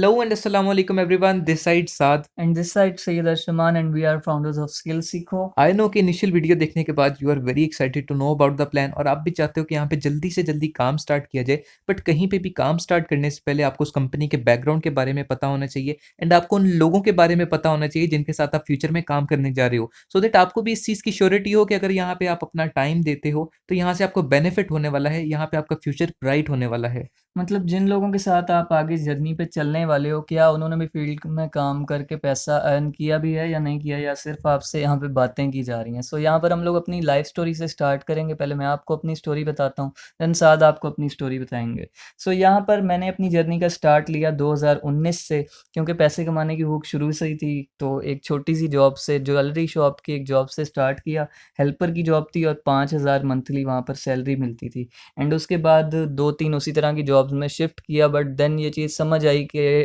Hello and assalamu alaikum everyone. This side Saad. And this side Sayyid Ashraman, and we are founders of Skill Seekho. I know कि initial video देखने के बाद you are very excited to know about the plan और आप भी चाहते हो कि यहाँ पे जल्दी से जल्दी काम स्टार्ट किया जाए। बट कहीं पे भी काम स्टार्ट करने से पहले आपको उस कंपनी के बैकग्राउंड के बारे में पता होना चाहिए एंड आपको उन लोगों के बारे में पता होना चाहिए जिनके साथ आप फ्यूचर में काम करने जा रहे हो, सो दैट आपको भी इस चीज़ की श्योरिटी हो कि अगर यहाँ पे आप अपना टाइम देते हो तो यहाँ से आपको बेनिफिट होने वाला है, यहाँ पे आपका फ्यूचर ब्राइट होने वाला है। मतलब जिन लोगों के साथ आप आगे जर्नी पे चलने वाले हो, क्या उन्होंने भी फील्ड में काम करके पैसा अर्न किया भी है या नहीं किया, या सिर्फ आपसे यहाँ पे बातें की जा रही हैं। सो यहाँ पर हम लोग अपनी लाइफ स्टोरी से स्टार्ट करेंगे। पहले मैं आपको अपनी स्टोरी बताता हूँ, देन साद आपको अपनी स्टोरी बताएंगे। सो यहाँ पर मैंने अपनी जर्नी का स्टार्ट लिया 2019 से, क्योंकि पैसे कमाने की भूख शुरू से ही थी। तो एक छोटी सी जॉब से, ज्वेलरी शॉप की एक जॉब से स्टार्ट किया। हेल्पर की जॉब थी और 5,000 मंथली वहाँ पर सैलरी मिलती थी। एंड उसके बाद 2-3 उसी तरह की जॉब्स में शिफ्ट किया। बट देन ये चीज़ समझ आई कि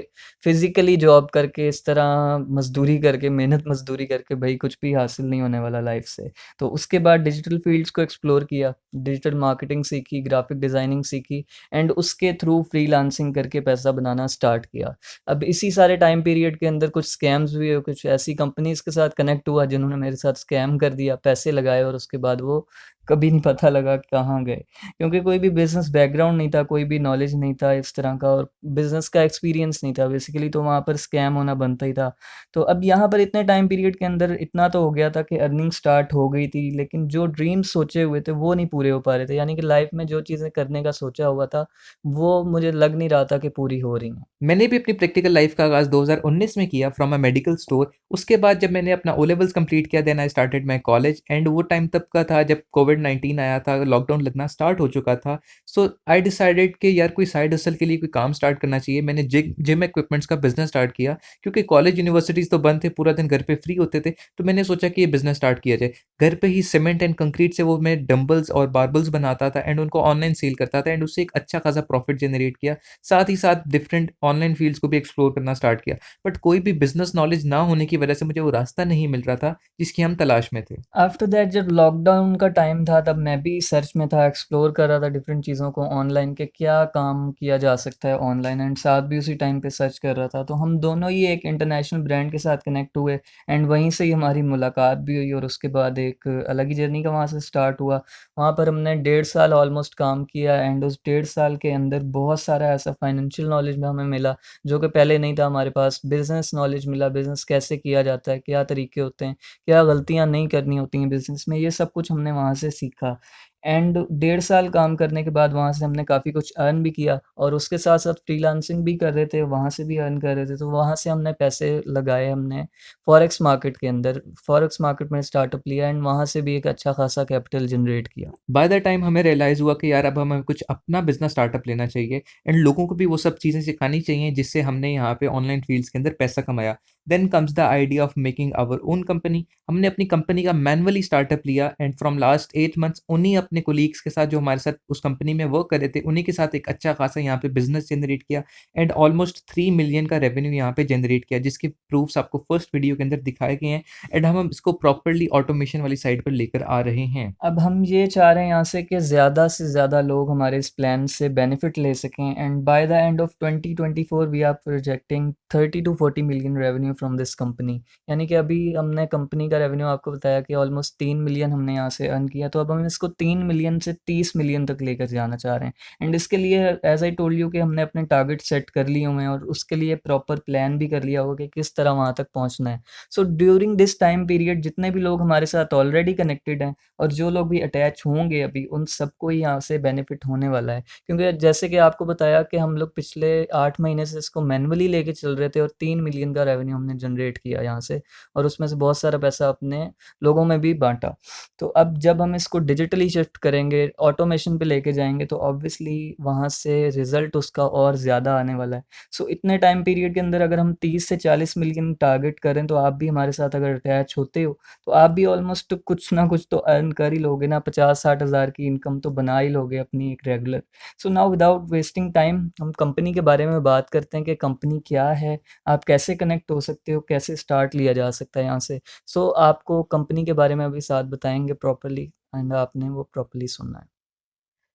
फिज़िकली जॉब करके, इस तरह मज़दूरी करके, मेहनत मज़दूरी करके भाई कुछ भी हासिल नहीं होने वाला लाइफ से। तो उसके बाद डिजिटल फ़ील्ड्स को एक्सप्लोर किया, डिजिटल मार्केटिंग सीखी, ग्राफ़िक डिज़ाइनिंग सीखी एंड उसके थ्रू फ्रीलांसिंग करके पैसा बनाना स्टार्ट किया। अब इसी सारे टाइम पीरियड के अंदर कुछ स्कैम्स भी हुए, कुछ ऐसी कंपनीज़ के साथ कनेक्ट हुआ जिन्होंने मेरे साथ स्कैम कर दिया, पैसे लगाए और उसके बाद वो कभी नहीं पता लगा कहाँ गए। क्योंकि कोई भी बिज़नेस बैकग्राउंड नहीं था, कोई भी नॉलेज नहीं था इस तरह का, और बिज़नेस का एक्सपीरियंस नहीं था बेसिकली, तो वहाँ पर स्कैम होना बनता ही था। तो अब यहाँ पर इतने टाइम पीरियड के अंदर इतना तो हो गया था कि अर्निंग स्टार्ट हो गई थी, लेकिन जो ड्रीम्स सोचे हुए थे वो नहीं पूरे हो पा रहे थे। यानी कि लाइफ में जो चीज़ें करने का सोचा हुआ था, वो मुझे लग नहीं रहा था कि पूरी हो रही हैं। मैंने भी अपनी प्रैक्टिकल लाइफ का आगाज़ 2019 में किया फ्रॉम अ मेडिकल स्टोर। उसके बाद जब मैंने अपना ओ लेवल्स कंप्लीट किया then I started my college and वो टाइम तब का था जब कोविड-19 आया था, लॉकडाउन लगना स्टार्ट हो चुका था। सो आई डिसाइडेड कि यार कोई साइड हसल के लिए कोई काम स्टार्ट करना चाहिए। मैंने जिम इक्विपमेंट्स का बिज़नेस स्टार्ट किया क्योंकि कॉलेज यूनिवर्सिटीज़ तो बंद थे, पूरा दिन घर पे फ्री होते थे, तो मैंने सोचा कि ये बिज़नेस स्टार्ट किया जाए। घर पे ही सीमेंट एंड कंक्रीट से वो मैं डंबल्स और बारबल्स बनाता था एंड उनको ऑनलाइन सेल करता था एंड उससे एक अच्छा खासा प्रॉफिट जनरेट किया। साथ ही साथ डिफरेंट ऑनलाइन फ़ील्ड्स को भी एक्सप्लोर करना स्टार्ट किया। बट कोई भी बिज़नेस नॉलेज ना होने की वजह से मुझे वो रास्ता नहीं मिल रहा था, जिसकी हम तलाश में थे। आफ्टर दैट जब लॉकडाउन का टाइम था, तब मैं भी सर्च में था, एक्सप्लोर कर रहा था डिफरेंट चीज़ों को ऑनलाइन, के क्या काम किया जा सकता है ऑनलाइन, एंड साथ भी उसी टाइम पे सर्च कर रहा था। तो हम दोनों ही एक इंटरनेशनल ब्रांड के साथ कनेक्ट हुए एंड वहीं से ही हमारी मुलाकात भी हुई, और उसके बाद एक अलग ही जर्नी का वहाँ से स्टार्ट हुआ। वहाँ पर हमने 1.5 साल ऑलमोस्ट काम किया एंड उस 1.5 साल के अंदर बहुत सारा ऐसा फाइनेंशियल नॉलेज में हमें मिला जो कि पहले नहीं था हमारे पास। बिज़नेस नॉलेज मिला, बिज़नेस कैसे किया जाता है, क्या तरीके होते हैं, क्या गलतियाँ नहीं करनी होती हैं बिज़नेस में, ये सब कुछ हमने वहाँ से सीखा। एंड 1.5 साल काम करने के बाद वहाँ से हमने काफ़ी कुछ अर्न भी किया, और उसके साथ-साथ फ्रीलांसिंग भी कर रहे थे, वहाँ से भी अर्न कर रहे थे। तो वहाँ से हमने पैसे लगाए, हमने फॉरेक्स मार्केट के अंदर, फॉरेक्स मार्केट में स्टार्टअप लिया एंड वहाँ से भी एक अच्छा खासा कैपिटल जनरेट किया। बाय द टाइम हमें रियलाइज़ हुआ कि यार अब हमें कुछ अपना बिज़नेस स्टार्टअप लेना चाहिए एंड लोगों को भी वो सब चीज़ें सिखानी चाहिए जिससे हमने यहाँ पे ऑनलाइन फ़ील्ड्स के अंदर पैसा कमाया। Then comes the idea of making our own company. हमने अपनी कंपनी का मैनुअली स्टार्टअप लिया एंड फ्रॉम लास्ट 8 मंथ्स उन्हीं अपने कोलीग्स के साथ जो हमारे साथ उस कंपनी में वर्क कर रहे थे, उन्हीं के साथ एक अच्छा खासा यहाँ पे बिज़नेस जनरेट किया एंड ऑलमोस्ट 3 मिलियन का रेवेन्यू यहाँ पे जनरेट किया, जिसके प्रूफ्स आपको फर्स्ट वीडियो के अंदर दिखाए गए हैं एंड हम इसको प्रॉपर्ली ऑटोमेशन वाली साइड पर लेकर आ रहे हैं। अब हम ये चाह रहे हैं यहाँ से कि ज़्यादा से ज़्यादा लोग हमारे इस प्लान से बेनिफिट ले सकें, and by the end of 2024 we are projecting 30 to 40 million revenue from this company. यानी कि अभी हमने कंपनी का रेवेन्यू आपको बताया कि ऑलमोस्ट 3 मिलियन हमने यहाँ से अर्न किया, तो अब हम इसको 3 मिलियन से 30 मिलियन तक लेकर जाना चाह रहे हैं। एंड इसके लिए एज आई टोल्ड यू कि हमने अपने टारगेट सेट कर लिए हुए हैं, और उसके लिए प्रॉपर प्लान भी कर लिया होगा कि किस तरह वहाँ तक पहुँचना है। So during this time period जितने भी लोग हमारे साथ ऑलरेडी कनेक्टेड हैं, और जो लोग भी अटैच होंगे अभी, उन सबको ही यहाँ से बेनिफिट होने वाला है। क्योंकि जैसे कि आपको बताया कि हम लोग पिछले 8 महीने से इसको मैनुअली लेके चल रहे थे, और 3 मिलियन का रेवेन्यू हमने जनरेट किया यहाँ से, और उसमें से बहुत सारा पैसा अपने लोगों में भी बाँटा। तो अब जब हम इसको डिजिटली शिफ्ट करेंगे, ऑटोमेशन पे लेके जाएँगे, तो ऑब्वियसली वहाँ से रिज़ल्ट उसका और ज़्यादा आने वाला है। सो इतने टाइम पीरियड के अंदर अगर हम 30 से 40 मिलियन टारगेट करें, तो आप भी हमारे साथ अगर अटैच होते हो, तो आप भी ऑलमोस्ट कुछ ना कुछ तो अर्न कर ही लोगे ना, 50-60 हज़ार की इनकम तो बना ही लोगे अपनी एक regular. So now without wasting time हम कंपनी के बारे में बात करते हैं कि कंपनी क्या है, आप कैसे कनेक्ट हो सकते हो, कैसे स्टार्ट लिया जा सकता है यहाँ से। सो आपको कंपनी के बारे में अभी साथ बताएँगे प्रॉपर्ली, एंड आपने वो प्रॉपर्ली सुनना है।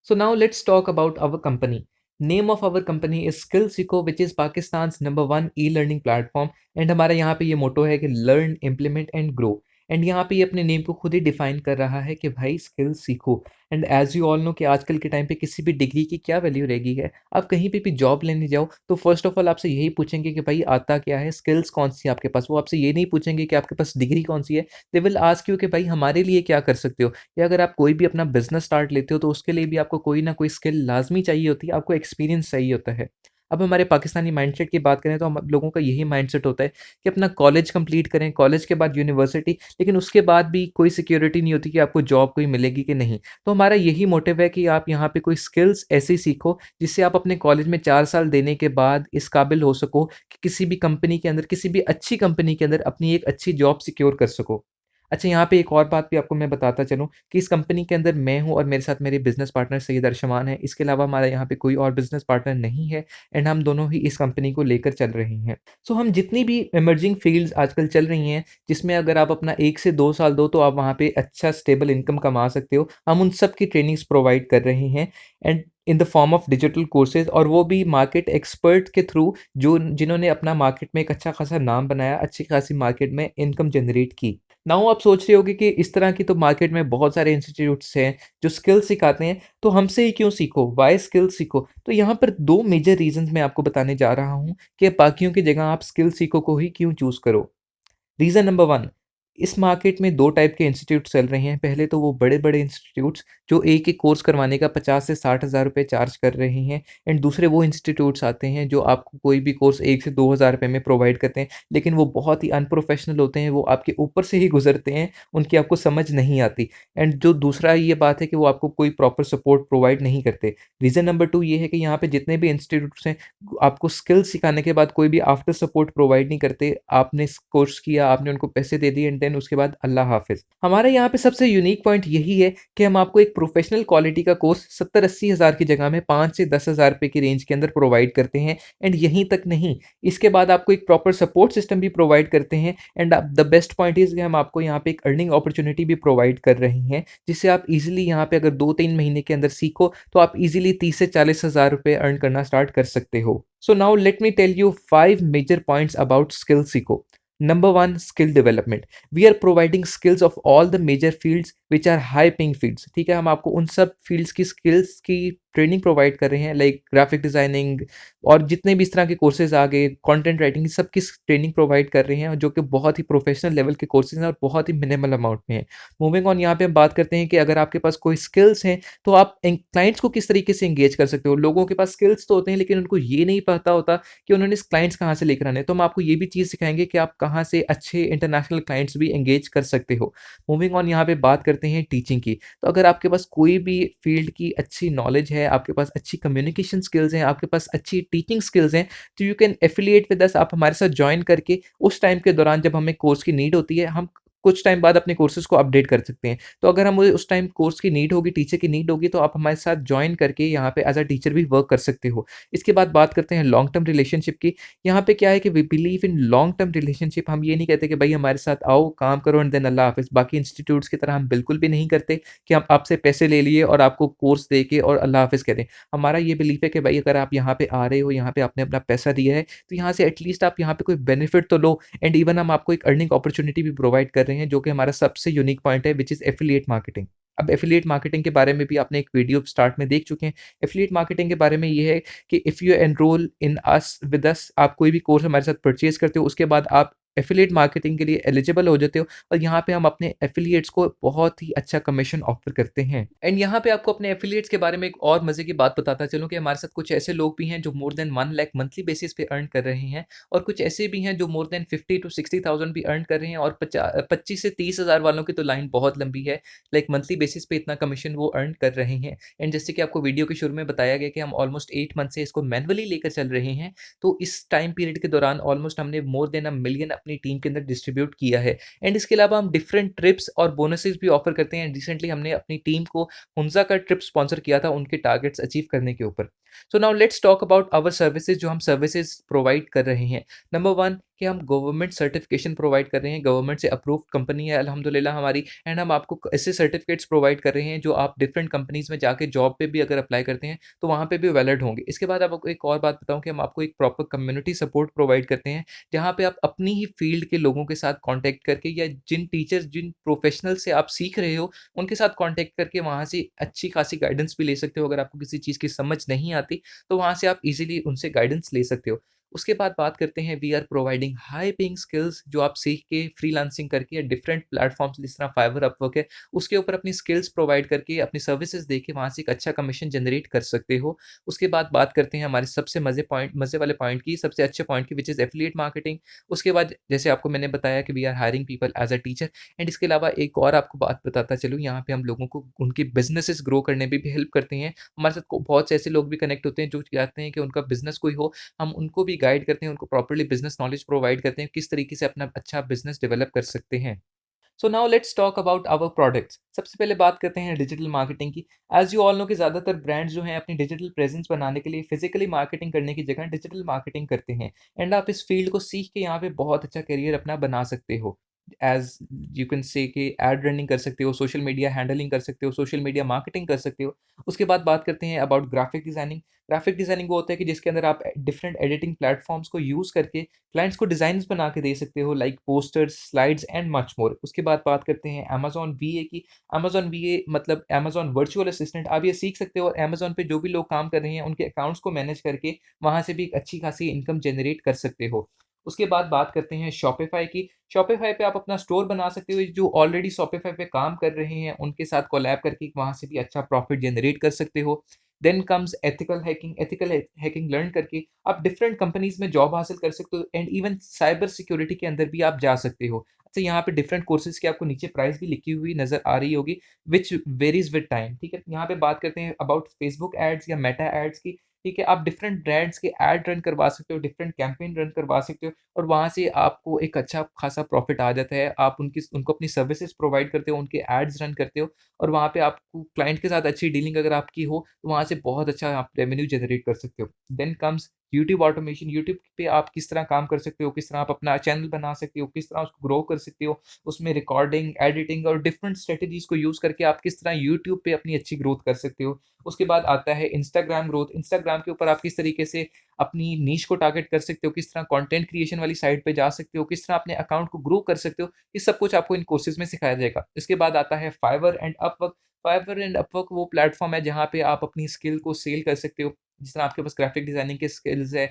So now let's talk about our company. Name of our company is skill Seekho which is Pakistan's number 1 e-learning platform and हमारा यहाँ पे ये मोटो है कि learn, implement and grow. And यहाँ पे ये अपने नेम को खुद ही डिफाइन कर रहा है कि भाई स्किल सीखो। And as you all know कि आजकल के टाइम पे किसी भी डिग्री की क्या वैल्यू रह गई है। आप कहीं पे भी जॉब लेने जाओ तो फर्स्ट ऑफ ऑल आपसे यही पूछेंगे कि भाई आता क्या है, स्किल्स कौन-सी है आपके पास? वो आपसे ये नहीं पूछेंगे कि आपके पास डिग्री कौन-सी है। दे विल आस्क यू कि भाई हमारे लिए क्या कर सकते हो? या अगर आप कोई भी अपना बिज़नेस स्टार्ट लेते हो तो उसके लिए भी आपको कोई ना कोई स्किल लाज़मी चाहिए होती है, आपको एक्सपीरियंस चाहिए होता है। अब हमारे पाकिस्तानी माइंडसेट की बात करें तो हम लोगों का यही माइंडसेट होता है कि अपना कॉलेज कंप्लीट करें, कॉलेज के बाद यूनिवर्सिटी, लेकिन उसके बाद भी कोई सिक्योरिटी नहीं होती कि आपको जॉब कोई मिलेगी कि नहीं। तो हमारा यही मोटिव है कि आप यहाँ पे कोई स्किल्स ऐसी सीखो जिससे आप अपने कॉलेज में 4 साल देने के बाद इस काबिल हो सको कि किसी भी कंपनी के अंदर, किसी भी अच्छी कंपनी के अंदर अपनी एक अच्छी जॉब सिक्योर कर सको। अच्छा, यहाँ पे एक और बात भी आपको मैं बताता चलूँ कि इस कंपनी के अंदर मैं हूँ और मेरे साथ मेरे बिज़नेस पार्टनर सैयद अरशमान हैं। इसके अलावा हमारा यहाँ पे कोई और बिज़नेस पार्टनर नहीं है एंड हम दोनों ही इस कंपनी को लेकर चल रहे हैं। सो हम जितनी भी इमर्जिंग फ़ील्ड्स आजकल चल रही हैं, जिसमें अगर आप अपना 1 से 2 साल दो तो आप वहाँ पे अच्छा स्टेबल इनकम कमा सकते हो। हम उन सब की ट्रेनिंग्स प्रोवाइड कर रहे हैं and in the form of digital courses, और वो भी मार्केट एक्सपर्ट के थ्रू जो जिन्होंने अपना मार्केट में एक अच्छा खासा नाम बनाया, अच्छी खासी मार्केट में इनकम जनरेट की। नाउ आप सोच रहे होंगे कि इस तरह की तो मार्केट में बहुत सारे इंस्टीट्यूट्स हैं जो स्किल सिखाते हैं, तो हमसे ही क्यों सीखो? व्हाई स्किल सीखो? तो यहाँ पर 2 मेजर रीज़न्स मैं आपको बताने जा रहा हूँ कि बाकियों की जगह आप स्किल सीखो को ही क्यों चूज़ करो। रीज़न नंबर 1, इस मार्केट में 2 टाइप के इंस्टीट्यूट चल रहे हैं। पहले तो वो बड़े-बड़े इंस्टीट्यूट्स जो एक-एक कोर्स करवाने का 50 से 60 हज़ार रुपए चार्ज कर रहे हैं एंड दूसरे वो इंस्टीट्यूट्स आते हैं जो आपको कोई भी कोर्स 1 से 2 हज़ार रुपए में प्रोवाइड करते हैं, लेकिन वो बहुत ही अनप्रोफेशनल होते हैं, वो आपके ऊपर से ही गुज़रते हैं, उनकी आपको समझ नहीं आती। एंड जो दूसरा ये बात है कि वो आपको कोई प्रॉपर सपोर्ट प्रोवाइड नहीं करते। रीज़न नंबर 2 ये है कि यहाँ पे जितने भी इंस्टीट्यूट्स हैं, आपको स्किल सिखाने के बाद कोई भी आफ्टर सपोर्ट प्रोवाइड नहीं करते। आपने कोर्स किया, आपने उनको पैसे दे दिए एंड देन उसके बाद अल्लाह हाफ़िज़। हमारे यहाँ पे सबसे यूनिक पॉइंट यही है कि हम आपको एक प्रोफ़ेशनल क्वालिटी का कोर्स 70-80 हज़ार की जगह में 5 से 10 हज़ार रुपए की रेंज के अंदर प्रोवाइड करते हैं एंड यहीं तक नहीं, इसके बाद आपको एक प्रॉपर सपोर्ट सिस्टम भी प्रोवाइड करते हैं and the best point is कि हम आपको यहाँ पे एक अर्निंग अपॉर्च्युनिटी भी प्रोवाइड कर रहे हैं, जिससे आप ईज़िली यहाँ पे अगर 2-3 महीने के अंदर सीखो, तो आप ईज़िली 30 से 40 हज़ार रुपए अर्न करना स्टार्ट कर सकते हो। So now let me tell you 5 major points about Skillseeker. Number 1, skill development. We are providing skills of all the major fields which are high paying fields. ठीक है, हम आपको उन सब फील्ड्स की स्किल्स की ट्रेनिंग प्रोवाइड कर रहे हैं, लाइक ग्राफिक डिजाइनिंग और जितने भी इस तरह के कोर्सेज आ गए, कंटेंट राइटिंग, सब की ट्रेनिंग प्रोवाइड कर रहे हैं जो कि बहुत ही प्रोफेशनल लेवल के कोर्सेज हैं और बहुत ही मिनिमल अमाउंट में है। मूविंग ऑन, यहाँ पे हम बात करते हैं कि अगर आपके पास कोई स्किल्स हैं तो आप क्लाइंट्स को किस तरीके से एंगेज कर सकते हो। लोगों के पास स्किल्स तो होते हैं लेकिन उनको ये नहीं पता होता कि उन्होंने इस क्लाइंट्स कहाँ से लेकर आने हैं। तो हम आपको ये भी चीज़ सिखाएँगे कि आप कहाँ से अच्छे इंटरनेशनल क्लाइंट्स भी एंगेज कर सकते हो। मूविंग ऑन, यहाँ पे बात करते हैं टीचिंग की। तो अगर आपके पास कोई भी फील्ड की अच्छी नॉलेज है, आपके पास अच्छी कम्युनिकेशन स्किल्स हैं, आपके पास अच्छी टीचिंग स्किल्स हैं, तो यू कैन एफिलिएट विद अस। आप हमारे साथ जॉइन करके उस टाइम के दौरान जब हमें कोर्स की नीड होती है, हम कुछ टाइम बाद अपने कोर्सेज़ को अपडेट कर सकते हैं। तो अगर हमें उस टाइम कोर्स की नीड होगी, टीचर की नीड होगी, तो आप हमारे साथ जॉइन करके यहाँ पे एज़ अ टीचर भी वर्क कर सकते हो। इसके बाद बात करते हैं लॉन्ग टर्म रिलेशनशिप की। यहाँ पे क्या है कि we believe in long term relationship. हम ये नहीं कहते कि भाई हमारे साथ आओ, काम करो एंड देन अल्लाह हाफ़िज़। बाकी इंस्टीट्यूट्स की तरह हम बिल्कुल भी नहीं करते कि हम आपसे पैसे ले लिए और आपको कोर्स दे के और अल्लाह हाफ़िज़ कह दें। हमारा ये बिलीफ है कि भाई अगर आप यहाँ पे आ रहे हो, यहाँ पे आपने अपना पैसा दिया है, तो यहाँ से एटलीस्ट आप यहाँ पे कोई बेनिफिट तो लो एंड इवन हम आपको एक अर्निंग अपॉर्च्युनिटी भी प्रोवाइड कर रहे हैं, जो कि हमारा सबसे यूनिक पॉइंट है, व्हिच इज़ एफिलिएट मार्केटिंग। अब एफिलिएट मार्केटिंग के बारे में भी आपने एक वीडियो स्टार्ट में देख चुके हैं। एफिलिएट मार्केटिंग के बारे में ये है कि if you enrol in us with us, आप कोई भी कोर्स हमारे साथ परचेज़ करते हो, उसके बाद आप एफिलिएट मार्केटिंग के लिए एलिजिबल हो जाते हो और यहाँ पे हम अपने एफिलिएट्स को बहुत ही अच्छा कमीशन ऑफ़र करते हैं। एंड यहाँ पे आपको अपने एफिलिएट्स के बारे में एक और मज़े की बात बताता चलूँ कि हमारे साथ कुछ ऐसे लोग भी हैं जो more than 1 lakh monthly basis पे अर्न कर रहे हैं और कुछ ऐसे भी हैं जो मोर देन 50 टू 60,000 भी अर्न कर रहे हैं और 25 से 30,000 वालों की तो लाइन बहुत लंबी है। लाइक मंथली बेसिस पे इतना कमीशन वो अर्न कर रहे हैं। एंड जैसे कि आपको वीडियो के शुरू में बताया गया कि हम ऑलमोस्ट 8 मंथ से इसको मैनुअली लेकर चल रहे हैं। तो इस टाइम पीरियड के दौरान ऑलमोस्ट हमने मोर देन अ मिलियन अपनी टीम के अंदर डिस्ट्रीब्यूट किया है। एंड इसके अलावा हम डिफरेंट ट्रिप्स और बोनसेस भी ऑफर करते हैं। रिसेंटली हमने अपनी टीम को हुंजा का ट्रिप स्पॉन्सर किया था उनके टारगेट्स अचीव करने के ऊपर। So now let's talk about our services, जो हम सर्विसेज प्रोवाइड कर रहे हैं। नंबर 1, कि हम गवर्नमेंट सर्टिफिकेशन प्रोवाइड कर रहे हैं, गवर्नमेंट से अप्रूव्ड कंपनी है अल्हम्दुलिल्लाह हमारी, एंड हम आपको ऐसे सर्टिफिकेट्स प्रोवाइड कर रहे हैं जो आप डिफरेंट कंपनीज़ में जाके जॉब पे भी अगर अप्लाई करते हैं, तो वहाँ पे भी वैलिड होंगे। इसके बाद आपको एक और बात बताऊँ कि हम आपको एक प्रॉपर कम्युनिटी सपोर्ट प्रोवाइड करते हैं, जहाँ पे आप अपनी ही फील्ड के लोगों के साथ कॉन्टैक्ट करके या जिन टीचर्स, जिन प्रोफेशनल से आप सीख रहे हो, उनके साथ कॉन्टैक्ट करके वहाँ से अच्छी खासी गाइडेंस भी ले सकते हो। अगर आपको किसी चीज़ की समझ नहीं आती, तो वहाँ से आप ईज़िली उनसे गाइडेंस ले सकते हो। उसके बाद बात करते हैं, we are providing high paying skills जो आप सीख के फ्रीलांसिंग करके या डिफरेंट प्लेटफ़ॉर्म्स जिस तरह फाइवर, अपवर्क है, उसके ऊपर अपनी स्किल्स प्रोवाइड करके अपनी सर्विसेज़ देके वहाँ से एक अच्छा कमीशन जनरेट कर सकते हो। उसके बाद बात करते हैं हमारे सबसे मज़े वाले पॉइंट की, सबसे अच्छे पॉइंट की, व्हिच इज़ एफिलिएट मार्केटिंग। उसके बाद जैसे आपको मैंने बताया कि we are hiring people as a teacher, and इसके अलावा एक और आपको बात बताता चलूँ, यहाँ पे हम लोगों को उनके बिज़नेसेस ग्रो करने में भी हेल्प करते हैं। हमारे साथ को बहुत से ऐसे लोग भी कनेक्ट होते हैं जो चाहते हैं कि उनका बिज़नेस कोई हो, हम उनको भी गाइड करते हैं, उनको प्रॉपर्ली बिज़नेस नॉलेज प्रोवाइड करते हैं, किस तरीके से अपना अच्छा बिज़नेस डेवलप कर सकते हैं। So now let's talk about our products. सबसे पहले बात करते हैं डिजिटल मार्केटिंग की। एज़ यू ऑल नो कि ज़्यादातर ब्रांड्स जो हैं अपनी डिजिटल प्रेजेंस बनाने के लिए फिजिकली मार्केटिंग करने की जगह डिजिटल मार्केटिंग करते हैं, एंड आप इस फील्ड को सीख के यहाँ पे बहुत अच्छा करियर अपना बना सकते हो। एज़ यू कैन से कि एड रनिंग कर सकते हो, सोशल मीडिया हैंडलिंग कर सकते हो, सोशल मीडिया मार्केटिंग कर सकते हो। उसके बाद बात करते हैं about graphic designing. Graphic designing वो होता है कि जिसके अंदर आप डिफरेंट एडिटिंग प्लेटफ़ॉर्म्स को यूज़ करके क्लाइंट्स को डिज़ाइन्स बना के दे सकते हो, like posters, slides and much more. उसके बाद बात करते हैं अमेज़न वीए की। अमेज़न वीए मतलब अमेज़न वर्चुअल असिस्टेंट। आप ये सीख सकते हो और अमेज़न पे जो भी लोग काम कर रहे हैं, उनके अकाउंट्स को मैनेज करके वहाँ से भी एक अच्छी खासी इनकम जनरेट कर सकते हो। उसके बाद बात करते हैं शॉपिफ़ाई की। शॉपिफ़ाई पे आप अपना स्टोर बना सकते हो, जो ऑलरेडी शॉपिफ़ाई पे काम कर रहे हैं, उनके साथ कोलैब करके वहाँ से भी अच्छा प्रॉफ़िट जनरेट कर सकते हो। Then comes ethical hacking. Ethical hacking learn करके आप डिफरेंट कंपनीज़ में जॉब हासिल कर सकते हो, एंड इवन साइबर सिक्योरिटी के अंदर भी आप जा सकते हो। अच्छा, यहाँ पे डिफरेंट कोर्सेज़ की आपको नीचे प्राइस भी लिखी हुई नज़र आ रही होगी, व्हिच वेरीज़ विद टाइम, ठीक है? यहाँ पे बात करते हैं अबाउट फेसबुक एड्स या मेटा एड्स की, ठीक है? आप डिफरेंट ब्रांड्स के एड रन करवा सकते हो, डिफरेंट कैंपेन रन करवा सकते हो, और वहाँ से आपको एक अच्छा खासा प्रॉफ़िट आ जाता है। आप उनको अपनी सर्विसेज़ प्रोवाइड करते हो, उनके एड्स रन करते हो, और वहाँ पे आपको क्लाइंट के साथ अच्छी डीलिंग अगर आपकी हो, तो वहाँ से बहुत अच्छा आप रेवेन्यू जनरेट कर सकते हो। Then comes YouTube automation. YouTube पे आप किस तरह काम कर सकते हो, किस तरह आप अपना चैनल बना सकते हो, किस तरह उसको ग्रो कर सकते हो, उसमें रिकॉर्डिंग, एडिटिंग और डिफरेंट स्ट्रैटेजीज़ को यूज़ करके आप किस तरह यूट्यूब पे अपनी अच्छी ग्रोथ कर सकते हो। उसके बाद आता है इंस्टाग्राम ग्रोथ। इंस्टाग्राम के ऊपर आप किस तरीके से अपनी नीश को टारगेट कर सकते हो, किस तरह कंटेंट क्रिएशन वाली साइट पे जा सकते हो, किस तरह अपने अकाउंट को ग्रो कर सकते हो, ये सब कुछ आपको इन कोर्सेज़ में सिखाया जाएगा। इसके बाद आता है Fiverr and Upwork. Fiverr and Upwork वो प्लेटफ़ॉर्म है जहाँ पे आप अपनी स्किल को सेल कर सकते हो। जिस तरह आपके पास ग्राफ़िक डिज़ाइनिंग की स्किल्स है,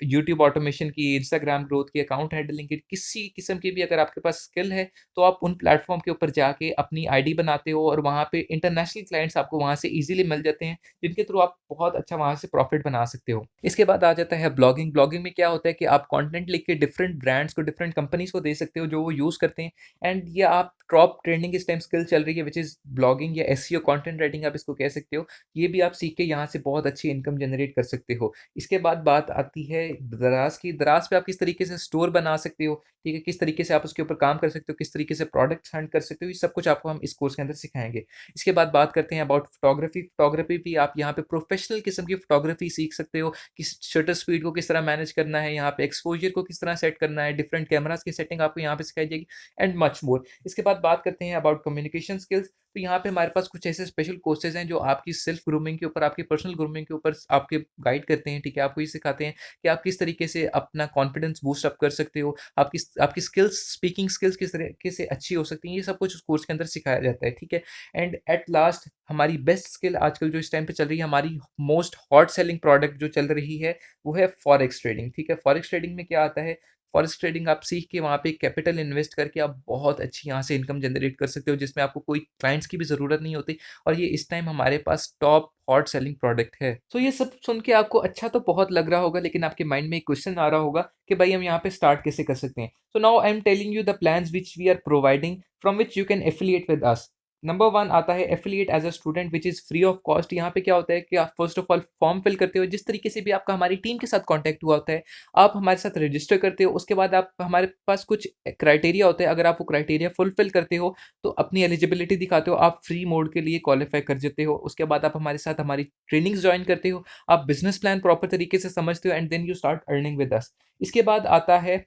यूट्यूब ऑटोमेशन की, इंस्टाग्राम ग्रोथ की, अकाउंट हैंडलिंग की, किसी किस्म की भी अगर आपके पास स्किल है, तो आप उन प्लेटफ़ॉर्म के ऊपर जाके अपनी आईडी बनाते हो, और वहाँ पे इंटरनेशनल क्लाइंट्स आपको वहाँ से ईज़िली मिल जाते हैं, जिनके थ्रू आप बहुत अच्छा वहाँ से प्रॉफ़िट बना सकते हो। इसके बाद आ जाता है ब्लॉगिंग। ब्लॉगिंग में क्या होता है कि आप कंटेंट लिख के डिफरेंट ब्रांड्स को, डिफरेंट कंपनीज़ को दे सकते हो, जो वो यूज़ करते हैं, एंड ये आप टॉप ट्रेंडिंग इस टाइम स्किल चल रही है, व्हिच इज़ ब्लॉगिंग या एसईओ कंटेंट राइटिंग आप इसको कह सकते हो। ये भी आप सीख के यहाँ से बहुत अच्छी इनकम जनरेट कर सकते हो। इसके बाद बात आती है दराज़ की। दराज़ पे आप किस तरीके से स्टोर बना सकते हो, ठीक है? किस तरीके से आप उसके ऊपर काम कर सकते हो, किस तरीके से प्रोडक्ट्स हंट कर सकते हो, ये सब कुछ आपको हम इस कोर्स के अंदर सिखाएँगे। इसके बाद बात करते हैं अबाउट फ़ोटोग्राफ़ी। फ़ोटोग्राफ़ी भी आप यहाँ पे प्रोफ़ेशनल किस्म की फ़ोटोग्राफ़ी सीख सकते हो, कि शटर स्पीड को किस तरह मैनेज करना है, यहाँ पे एक्सपोज़र को किस तरह सेट करना है, डिफरेंट कैमराज़ की सेटिंग आपको यहाँ पे सिखाई जाएगी, एंड मच मोर। इसके बाद बात करते हैं अबाउट कम्युनिकेशन स्किल्स। तो यहाँ पे हमारे पास कुछ ऐसे स्पेशल कोर्सेज़ हैं जो आपकी सेल्फ ग्रूमिंग के ऊपर, आपकी पर्सनल ग्रूमिंग के ऊपर आपके गाइड करते हैं, ठीक है? आपको ये सिखाते हैं कि आप किस तरीके से अपना कॉन्फिडेंस बूस्ट अप कर सकते हो, आपकी स्किल्स, स्पीकिंग स्किल्स किस तरीके से अच्छी हो सकती हैं, ये सब कुछ उस कोर्स के अंदर सिखाया जाता है, ठीक है? एंड एट लास्ट हमारी बेस्ट स्किल आजकल जो इस टाइम पे चल रही है, हमारी मोस्ट हॉट सेलिंग प्रोडक्ट जो चल रही है, वो है फॉरेक्स ट्रेडिंग, ठीक है? फॉरेक्स ट्रेडिंग में क्या आता है, फॉरेक्स ट्रेडिंग आप सीख के वहाँ पे कैपिटल इन्वेस्ट करके आप बहुत अच्छी यहाँ से इनकम जनरेट कर सकते हो, जिसमें आपको कोई क्लाइंट्स की भी ज़रूरत नहीं होती, और ये इस टाइम हमारे पास टॉप हॉट सेलिंग प्रोडक्ट है। तो ये सब सुन के आपको अच्छा तो बहुत लग रहा होगा, लेकिन आपके माइंड में एक क्वेश्चन आ रहा होगा कि भाई हम यहाँ पे स्टार्ट कैसे कर सकते हैं? So now I am telling you the plans which we are providing, from which you can affiliate with us. Number 1 आता है affiliate as a student, which is free of cost. यहाँ पे क्या होता है कि आप first of all form fill करते हो, जिस तरीके से भी आपका हमारी टीम के साथ कॉन्टैक्ट हुआ होता है, आप हमारे साथ रजिस्टर करते हो, उसके बाद आप हमारे पास कुछ क्राइटेरिया होते हैं, अगर आप वो क्राइटेरिया फुलफिल करते हो, तो अपनी एलिजिबिलिटी दिखाते हो, आप फ्री मोड के लिए क्वालीफाई कर जाते हो। उसके बाद आप हमारे साथ हमारी ट्रेनिंग्स जॉइन करते हो, आप बिज़नेस प्लान प्रॉपर तरीके से समझते हो, and then you start earning with us. इसके बाद आता है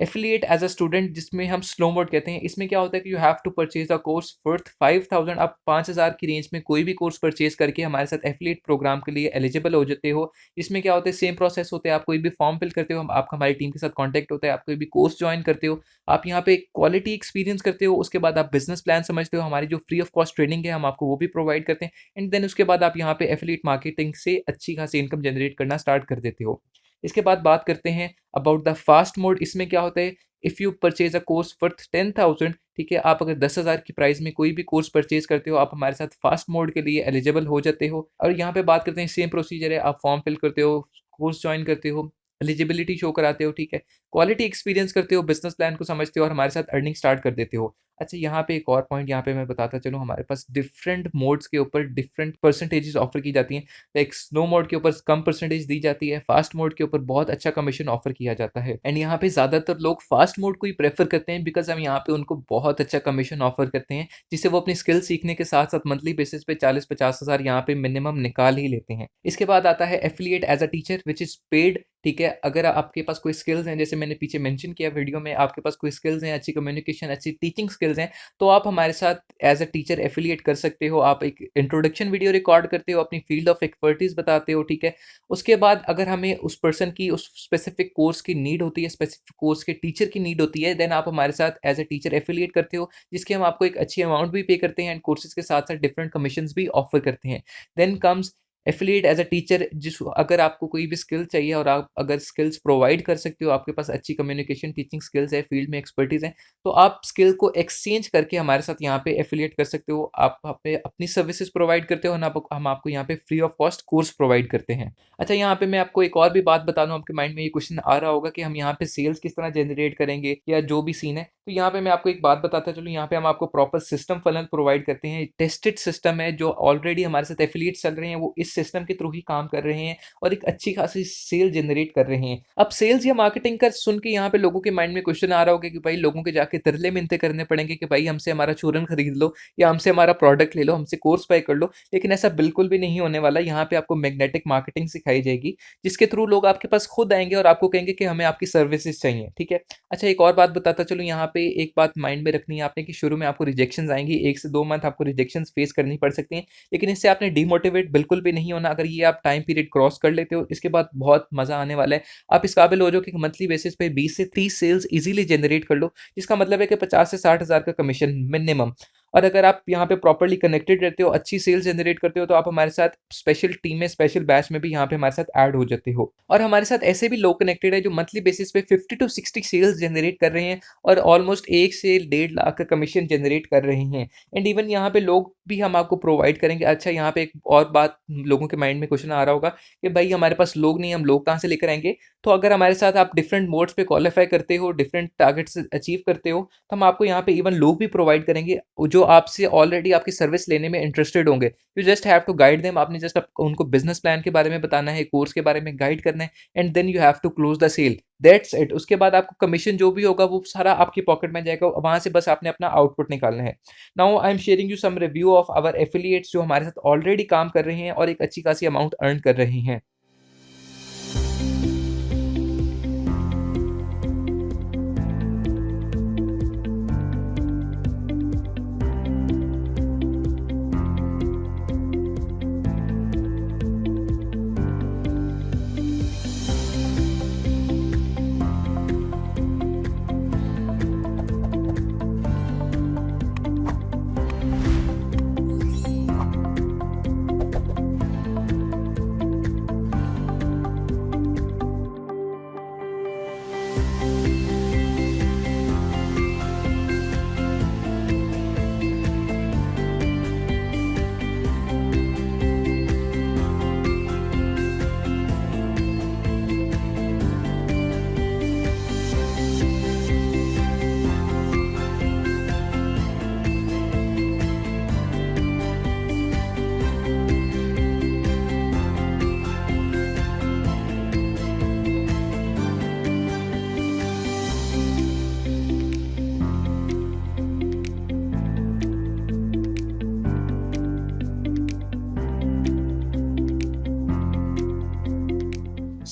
एफिलिएट एज़ अ स्टूडेंट जिसमें हम स्लो मोड कहते हैं, इसमें क्या होता है कि you have to purchase a course worth 5000, आप 5000 की रेंज में कोई भी कोर्स परचेज़ करके हमारे साथ एफिलिएट प्रोग्राम के लिए एलिजिबल हो जाते हो। इसमें क्या होता है, सेम प्रोसेस होता है, आप कोई भी फॉर्म फिल करते हो, हम आपका हमारी टीम के साथ कॉन्टैक्ट होता है, आप कोई भी कोर्स जॉइन करते हो, आप यहाँ पे क्वालिटी एक्सपीरियंस करते हो, उसके बाद आप बिज़नेस प्लान समझते हो, हमारी जो फ्री ऑफ कॉस्ट ट्रेनिंग है हम आपको वो भी प्रोवाइड करते हैं एंड देन उसके बाद आप यहाँ पे एफिलिएट मार्केटिंग से अच्छी खासी इनकम जनरेट करना स्टार्ट कर देते हो। इसके बाद बात करते हैं अबाउट द फास्ट मोड, इसमें क्या होता है, if you purchase a course worth 10,000, ठीक है, आप अगर 10,000 की प्राइस में कोई भी कोर्स परचेज़ करते हो, आप हमारे साथ फास्ट मोड के लिए एलिजिबल हो जाते हो। और यहाँ पे बात करते हैं, सेम प्रोसीजर है, आप फॉर्म फिल करते हो, कोर्स जॉइन करते हो, एलिजिबिलिटी शो कराते हो, ठीक है, क्वालिटी एक्सपीरियंस करते हो, बिज़नेस प्लान को समझते हो और हमारे साथ अर्निंग स्टार्ट कर देते हो। अच्छा, यहाँ पे एक और पॉइंट यहाँ पे मैं बताता चलूँ, हमारे पास डिफरेंट मोड्स के ऊपर डिफरेंट परसेंटेजेस ऑफर की जाती हैं। लाइक स्लो मोड के ऊपर कम परसेंटेज दी जाती है, फास्ट मोड के ऊपर बहुत अच्छा कमीशन ऑफर किया जाता है एंड यहाँ पे ज़्यादातर लोग फास्ट मोड को ही प्रेफर करते हैं बिकॉज हम यहाँ पे उनको बहुत अच्छा कमीशन ऑफर करते हैं, जिससे वो अपनी स्किल सीखने के साथ साथ मंथली बेसिस पे 40-50 हज़ार यहाँ पे मिनिमम निकाल ही लेते हैं। इसके बाद आता है affiliate as a teacher which is paid, ठीक है, अगर आपके पास कोई स्किल्स हैं, जैसे मैंने पीछे मेंशन किया वीडियो में, आपके पास कोई स्किल्स हैं, अच्छी कम्युनिकेशन, अच्छी टीचिंग स्किल्स हैं, तो आप हमारे साथ एज अ टीचर एफिलिएट कर सकते हो। आप एक इंट्रोडक्शन वीडियो रिकॉर्ड करते हो, अपनी फील्ड ऑफ एक्सपर्टीज बताते हो, ठीक है। उसके बाद अगर हमें उस पर्सन की उस स्पेसिफिक कोर्स की नीड होती है, स्पेसिफिक कोर्स के टीचर की नीड होती है, देन आप हमारे साथ एज अ टीचर एफिलिएट करते हो, जिसके हम आपको एक अच्छी अमाउंट भी पे करते हैं एंड कोर्सेज के साथ साथ डिफरेंट कमीशंस भी ऑफर करते हैं। Then comes affiliate as a teacher, जिस अगर आपको कोई भी स्किल चाहिए और आप अगर स्किल्स प्रोवाइड कर सकते हो, आपके पास अच्छी कम्युनिकेशन टीचिंग स्किल्स है, फील्ड में एक्सपर्टीज है, तो आप स्किल को एक्सचेंज करके हमारे साथ यहाँ पे एफिलिएट कर सकते हो। आप पे अपनी सर्विसेज प्रोवाइड करते हो और हम आपको यहाँ पे free of cost course provide करते हैं। अच्छा, यहाँ पे मैं आपको एक और भी बात बता दूँ, आपके माइंड में ये क्वेश्चन आ रहा होगा कि हम यहाँ पे सेल्स किस तरह जनरेट करेंगे या जो भी सीन है, तो यहाँ पे मैं आपको एक बात बताता चलूँ, यहाँ पे हम आपको प्रॉपर सिस्टम फनल प्रोवाइड करते हैं। टेस्टेड सिस्टम है, जो ऑलरेडी हमारे साथ एफिलिएट चल रहे हैं, वो इस सिस्टम के थ्रू ही काम कर रहे हैं और एक अच्छी खासी सेल जनरेट कर रहे हैं। अब सेल्स या मार्केटिंग का सुन के यहाँ पे लोगों के माइंड में क्वेश्चन आ रहा होगा कि भाई लोगों के जाके तरले मिन्नतें करने पड़ेंगे कि भाई हमसे हमारा चूरन खरीद लो या हमसे हमारा प्रोडक्ट ले लो, हमसे कोर्स बाय कर लो, लेकिन ऐसा बिल्कुल भी नहीं होने वाला। यहाँ पे आपको मैग्नेटिक मार्केटिंग सिखाई जाएगी, जिसके थ्रू लोग आपके पास खुद आएंगे और आपको कहेंगे कि हमें आपकी सर्विसेज चाहिए, ठीक है। अच्छा, एक और बात बताता चलूँ, यहाँ पे एक बात माइंड में रखनी है आपने कि शुरू में आपको रिजेक्शंस आएंगी, 1 से 2 मंथ आपको रिजेक्शंस फेस करनी पड़ सकती हैं, लेकिन इससे आपने डिमोटिवेट बिल्कुल भी नहीं होना। अगर ये आप टाइम पीरियड क्रॉस कर लेते हो, इसके बाद बहुत मज़ा आने वाला है। आप इस काबिल हो जाओ कि मंथली बेसिस पे 20 से 30 सेल्स ईज़िली जनरेट कर लो, जिसका मतलब है कि 50 से 60 हज़ार का कमीशन मिनिमम। और अगर आप यहाँ पे प्रॉपर्ली कनेक्टेड रहते हो, अच्छी सेल्स जनरेट करते हो, तो आप हमारे साथ स्पेशल टीम में, स्पेशल बैच में भी यहाँ पे हमारे साथ ऐड हो जाते हो। और हमारे साथ ऐसे भी लोग कनेक्टेड है जो मंथली बेसिस पे 50 टू 60 सेल्स जनरेट कर रहे हैं और ऑलमोस्ट 1 से 1.5 लाख का कमीशन जनरेट कर रहे हैं। एंड इवन यहाँ पे लोग भी हम आपको प्रोवाइड करेंगे। अच्छा, यहाँ पे एक और बात लोगों के माइंड में क्वेश्चन आ रहा होगा कि भाई हमारे पास लोग नहीं, हम लोग कहाँ से लेकर आएँगे? तो अगर हमारे साथ आप डिफरेंट मोड्स पे क्वालीफाई करते हो, डिफरेंट टारगेट्स अचीव करते हो, तो हम आपको यहाँ पे इवन लोग भी प्रोवाइड करेंगे जो आपसे ऑलरेडी आपकी सर्विस लेने में इंटरेस्टेड होंगे। You just have to guide them, आपने जस्ट उनको बिज़नेस प्लान के बारे में बताना है, कोर्स के बारे में गाइड करना है and then you have to close the sale, that's it. उसके बाद आपको कमीशन जो भी होगा वो सारा आपकी पॉकेट में जाएगा, वहाँ से बस आपने अपना आउटपुट निकालना है। Now I am sharing you some review of our affiliates जो हमारे साथ ऑलरेडी काम कर रहे हैं और एक अच्छी खासी अमाउंट अर्न कर रहे हैं।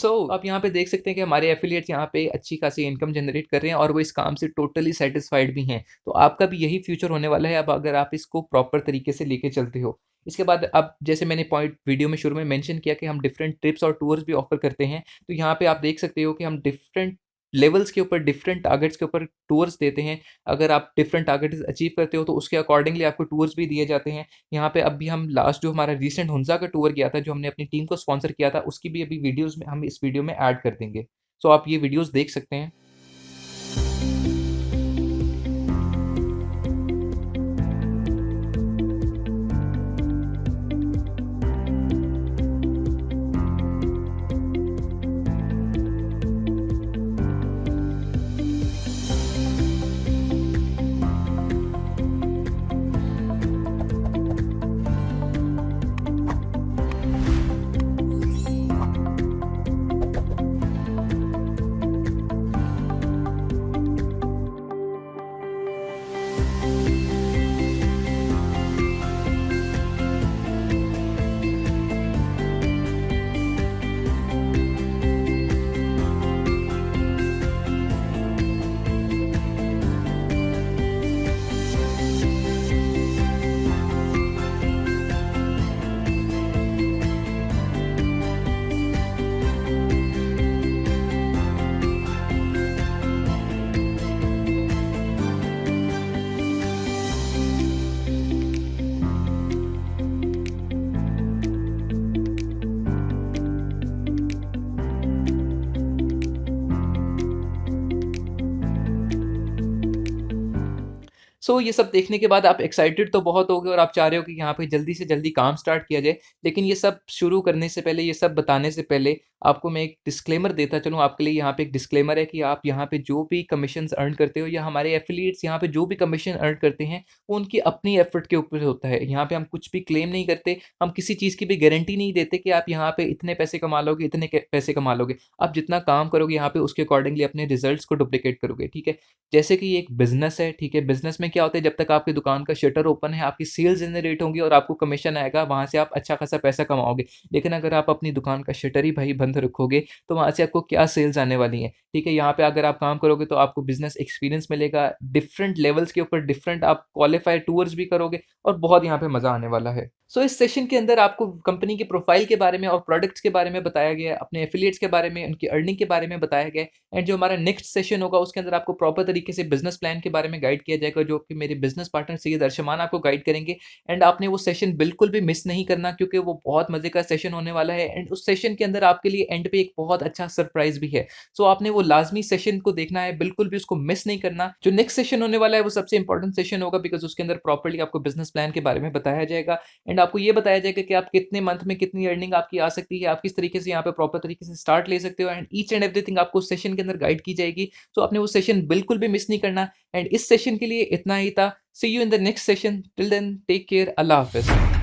आप यहाँ पे देख सकते हैं कि हमारे एफ़िलिएट्स यहाँ पे अच्छी खासी इनकम जनरेट कर रहे हैं और वो इस काम से टोटली सैटिस्फाइड भी हैं। तो आपका भी यही फ्यूचर होने वाला है अब अगर आप इसको प्रॉपर तरीके से लेके चलते हो। इसके बाद अब जैसे मैंने पॉइंट वीडियो में शुरू में मेंशन किया कि हम डिफरेंट ट्रिप्स और टूर्स भी ऑफ़र करते हैं। तो यहाँ पे आप देख सकते हो कि हम डिफरेंट लेवल्स के ऊपर, डिफरेंट टारगेट्स के ऊपर टूर्स देते हैं। अगर आप डिफरेंट टारगेट्स अचीव करते हो तो उसके अकॉर्डिंगली आपको टूर्स भी दिए जाते हैं। यहाँ पे अभी हम लास्ट जो हमारा रीसेंट हुंज़ा का टूर गया था, जो हमने अपनी टीम को स्पॉन्सर किया था, उसकी भी अभी वीडियोज़ में हम इस वीडियो में ऐड कर देंगे। आप ये वीडियोज़ देख सकते हैं। ये सब देखने के बाद आप एक्साइटेड तो बहुत हो गए और आप चाह रहे हो कि यहाँ पे जल्दी से जल्दी काम स्टार्ट किया जाए। लेकिन ये सब शुरू करने से पहले, ये सब बताने से पहले आपको मैं एक डिस्क्लेमर देता चलूँ। आपके लिए यहाँ पे एक डिस्क्लेमर है कि आप यहाँ पे जो भी कमीशन्स अर्न करते हो या हमारे एफ़िलिएट्स यहाँ पे जो भी कमीशन अर्न करते हैं, वो उनकी अपनी एफ़र्ट के ऊपर होता है। यहाँ पे हम कुछ भी क्लेम नहीं करते, हम किसी चीज़ की भी गारंटी नहीं देते कि आप यहाँ पे इतने पैसे कमा लोगे, इतने के पैसे कमा लोगे। आप जितना काम करोगे यहाँ पे उसके अकॉर्डिंगली अपने रिज़ल्ट्स को डुप्लिकेट करोगे, ठीक है? जैसे कि ये एक बिज़नेस है, ठीक है? बिज़नेस में क्या होता है, जब तक आपकी दुकान का शटर ओपन है, आपकी सेल्स जनरेट होंगी और आपको कमीशन आएगा, वहाँ से आप अच्छा खासा पैसा कमाओगे। लेकिन अगर आप अपनी दुकान का शटर ही भाई बंद रखोगे, तो वहाँ से आपको क्या सेल्स आने वाली हैं, ठीक है? यहाँ पे अगर आप काम करोगे तो आपको बिज़नेस एक्सपीरियंस मिलेगा, डिफरेंट लेवल्स के ऊपर डिफरेंट आप क्वालिफाइड टूर्स भी करोगे और बहुत यहाँ पे मज़ा आने वाला है। इस सेशन के अंदर आपको कंपनी की प्रोफाइल के बारे में और प्रोडक्ट्स के बारे में बताया गया है, अपने एफिलिएट्स के बारे में, उनकी अर्निंग के बारे में बताया गया है एंड जो हमारा नेक्स्ट सेशन होगा उसके अंदर आपको प्रॉपर तरीके से बिज़नेस प्लान के बारे में गाइड किया जाएगा, जो कि मेरे बिज़नेस पार्टनर सैयद अर्शमान आपको गाइड करेंगे एंड आपने वो सेशन बिल्कुल भी मिस नहीं करना क्योंकि वो बहुत मज़े का सेशन होने वाला है एंड उस सेशन के अंदर आपके लिए एंड पे एक बहुत अच्छा सरप्राइज़ भी है। आपने वो लाज़मी सेशन को देखना है, बिल्कुल भी उसको मिस नहीं करना। जो नेक्स्ट सेशन होने वाला है वो सबसे इंपॉर्टेंट सेशन होगा बिकॉज़ उसके अंदर प्रॉपर्ली आपको बिज़नेस प्लान के बारे में बताया जाएगा एंड आपको ये बताया जाएगा कि आप कितने मंथ में कितनी अर्निंग आपकी आ सकती है, आप किस तरीके से यहाँ पे प्रॉपर तरीके से स्टार्ट ले सकते हो एंड ईच एंड एवरीथिंग आपको उस सेशन के अंदर गाइड की जाएगी। आपने वो सेशन बिल्कुल भी मिस नहीं करना एंड इस सेशन के लिए इतना ही था। See you in the next session, till then take care, अल्लाह हाफ़िज़।